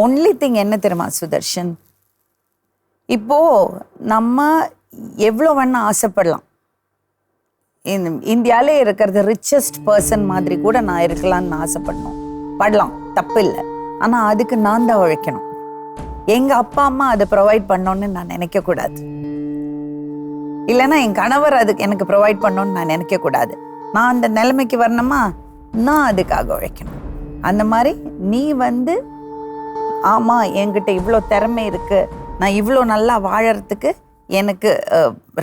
Only thing என்ன தெரியுமா சுதர்ஷன், இப்போ நம்ம எவ்வளோ வேணா ஆசைப்படலாம். இந்தியாவிலே இருக்கிறது ரிச்சஸ்ட் பர்சன் மாதிரி கூட நான் இருக்கலாம்னு படலாம், தப்பு இல்லை. ஆனால் அதுக்கு நான் தான் உழைக்கணும். எங்கள் அப்பா அம்மா அதை ப்ரொவைட் பண்ணோன்னு நான் நினைக்கக்கூடாது. இல்லைன்னா என் கணவர் அதுக்கு எனக்கு ப்ரொவைட் பண்ணோன்னு நான் நினைக்கக்கூடாது. நான் அந்த நிலைமைக்கு வரணுமா, நான் அதுக்காக உழைக்கணும். அந்த மாதிரி நீ ஆமாம் என்கிட்ட இவ்வளோ திறமை இருக்குது, நான் இவ்வளோ நல்லா வாழறதுக்கு எனக்கு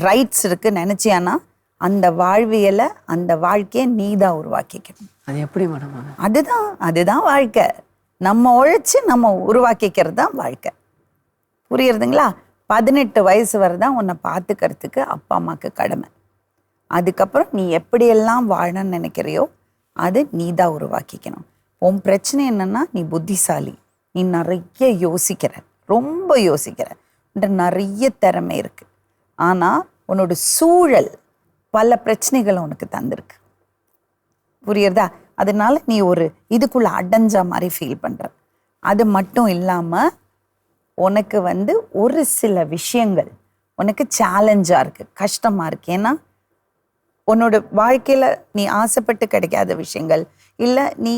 ரைட்ஸ் இருக்குன்னு நினச்சியானா அந்த வாழ்வியலை, அந்த வாழ்க்கையை நீ தான் உருவாக்கிக்கணும். அது எப்படி மேடம்? அதுதான் வாழ்க்கை. நம்ம உழைச்சி நம்ம உருவாக்கிக்கிறது தான் வாழ்க்கை. புரியுறதுங்களா? 18 வயசு வரை தான் உன்னை பார்த்துக்கிறதுக்கு அப்பா அம்மாவுக்கு கடமை. அதுக்கப்புறம் நீ எப்படியெல்லாம் வாழணும்னு நினைக்கிறியோ அது நீ தான் உருவாக்கிக்கணும். உன் பிரச்சனை என்னன்னா, நீ புத்திசாலி, நீ நிறைய யோசிக்கிற, ரொம்ப யோசிக்கிற, நிறைய திறமை இருக்கு. ஆனால் உன்னோட சூழல் பல பிரச்சனைகளை உனக்கு தந்திருக்கு. புரியுறதா? அதனால நீ ஒரு இதுக்குள்ள அடைஞ்ச மாதிரி ஃபீல் பண்ற. அது மட்டும் இல்லாமல் உனக்கு ஒரு சில விஷயங்கள் உனக்கு சேலஞ்சாக இருக்கு, கஷ்டமாக இருக்கு. ஏன்னா உன்னோட வாழ்க்கையில் நீ ஆசைப்பட்டு கிடைக்காத விஷயங்கள், இல்லை நீ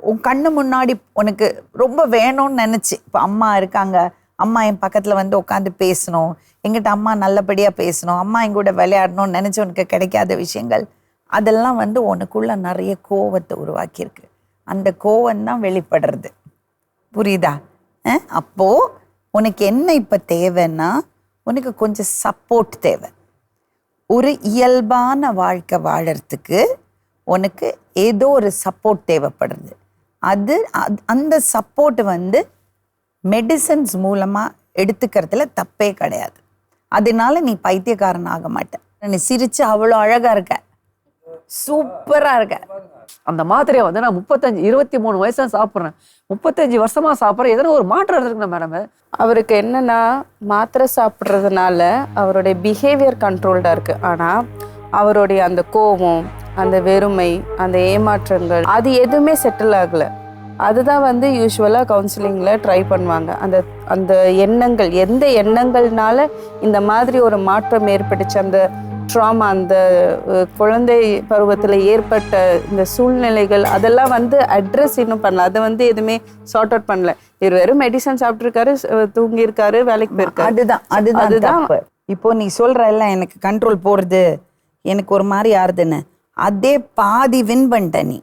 உன் கண்ணு முன்னாடி உனக்கு ரொம்ப வேணும்னு நினச்சி, இப்போ அம்மா இருக்காங்க, அம்மா என் பக்கத்தில் உட்காந்து பேசணும், எங்கிட்ட அம்மா நல்லபடியாக பேசணும், அம்மா எங்கூட விளையாடணும்னு நினச்சி உனக்கு கிடைக்காத விஷயங்கள், அதெல்லாம் உனக்குள்ள நிறைய கோவத்தை உருவாக்கியிருக்கு. அந்த கோவம் தான் வெளிப்படுறது. புரியுதா? அப்போது உனக்கு என்ன இப்போ தேவைன்னா, உனக்கு கொஞ்சம் சப்போர்ட் தேவை. ஒரு இயல்பான வாழ்க்கை வாழறதுக்கு உனக்கு ஏதோ ஒரு சப்போர்ட் தேவைப்படுறது. அந்த சப்போர்ட் மெடிசன்ஸ் மூலமாக எடுத்துக்கிறதுல தப்பே கிடையாது. அதனால நீ பைத்தியக்காரன் ஆக மாட்ட. நீ சிரிச்சு அவ்வளோ அழகாக இருக்க, சூப்பராக இருக்க. அந்த மாத்திரையை நான் 23 வயசா சாப்பிட்றேன், 35 வருஷமா சாப்பிட்றேன். எதனா ஒரு மாற்றம் இருக்குண்ணா மேடம்? அவருக்கு என்னன்னா, மாத்திரை சாப்பிட்றதுனால அவருடைய பிஹேவியர் கண்ட்ரோல்டாக இருக்கு. ஆனால் அவருடைய அந்த கோபம், அந்த வெறுமை, அந்த ஏமாற்றங்கள், அது எதுவுமே செட்டில் ஆகலை. அதுதான் யூஸ்வலாக கவுன்சிலிங்கில் ட்ரை பண்ணுவாங்க. அந்த எண்ணங்கள், எந்த எண்ணங்கள்னால இந்த மாதிரி ஒரு மாற்றம் ஏற்பட்டுச்சு, அந்த ட்ராமா, அந்த குழந்தை பருவத்தில் ஏற்பட்ட இந்த சூழ்நிலைகள், அதெல்லாம் அட்ரஸ் இன்னும் பண்ணல. அதை எதுவுமே சார்ட் அவுட் பண்ணல. இவர் வெறும் மெடிசன் சாப்பிட்ருக்காரு, தூங்கியிருக்காரு, வேலைக்கு போயிருக்காரு. அதுதான் இப்போ நீ சொல்ற எல்லாம் எனக்கு கண்ட்ரோல் போறது, எனக்கு ஒரு மாதிரி ஆறுதுன்னு, அதே பாதி வின் பண்ணிட்ட நீ.